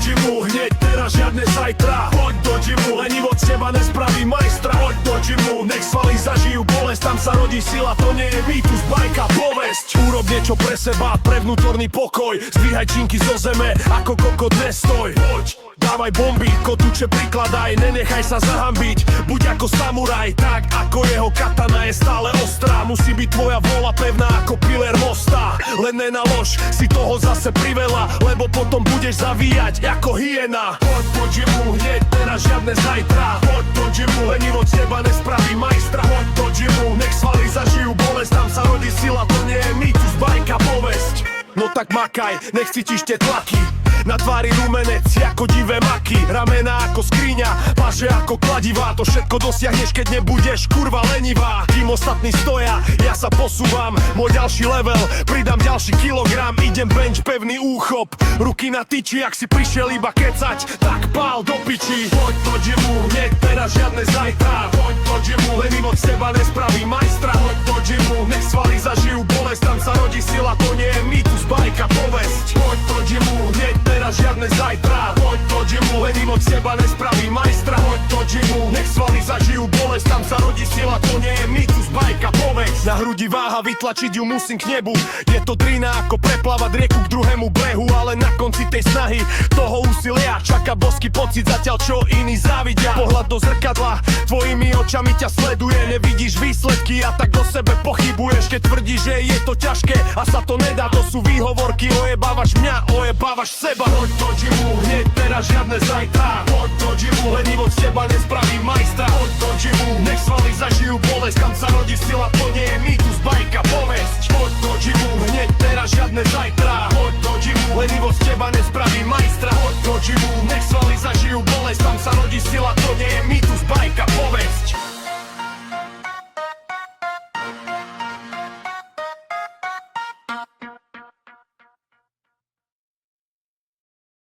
gymu, hneď teraz žiadne zajtra. Poď do gymu, lenivosť z teba nespraví majstra. Poď do gymu, nech svaly zažijú bolesť, tam sa rodí sila, to nie je mýtus, bajka, povesť. Urob niečo pre seba, pre vnútorný pokoj. Zdvíhaj činky zo zeme, ako kokot nestoj. Poď, dávaj bomby, kotúče prikladaj, nenechaj sa zahambiť. Buď ako samuraj, tak ako jeho katana je stále ostrá. Musí byť tvoja vôľa pevná ako piler mosta. Len nenalož si toho zase priveľa, lebo potom budeš zavíjať ako hyena. Poď do gymu, hneď teraz žiadne zajtra. Poď do gymu, lenivosť z teba nespraví majstra. Poď do gymu, nech svaly zažijú bolesť, tam sa rodí sila, to nie je mýtus, bajka, povesť. No tak makaj, nech cítiš tie tlaky. Na tvári rumenec ako divé maky, ramena ako skriňa, paže ako kladivá. To všetko dosiahneš, keď nebudeš kurva lenivá. Kým ostatní stoja, ja sa posúvam, môj ďalší level, pridám ďalší kilogram. Idem bench, pevný úchop, ruky na tyči. Ak si prišiel iba kecať, tak pál do piči. Poď do gymu, hneď teraz žiadne zajtra. Poď do gymu, lenivosť z teba nespraví majstra. Poď do gymu, nech svaly zažijú bolesť, tam sa rodí sila, to nie je mýtus, bajka, povesť. Poď do gymu, hneď teraz žiadne zajtra. Poď do gymu, lenivosť z teba nespraví majstra. Poď do gymu, nech svaly zažijú bolesť, tam sa rodí sila, to nie je mýtus, bajka, povesť. Na hrudi váha, vytlačiť ju musím k nebu. Je to drina ako preplávať rieku k druhému brehu, ale na konci tej snahy toho úsilia čaká boský pocit, zatiaľ čo iní závidia. Pohľad do zrkadla, tvojimi očami ťa sleduje, nevidíš výsledky a tak do sebe pochybuješ. Keď tvrdíš, že je to ťažké a sa to nedá, to sú výhovorky. Ojebávaš mňa, ojebávaš seba. Poď do gymu, hneď teraz žiadne zajtra. Poď do gymu, lenivosť z teba nespraví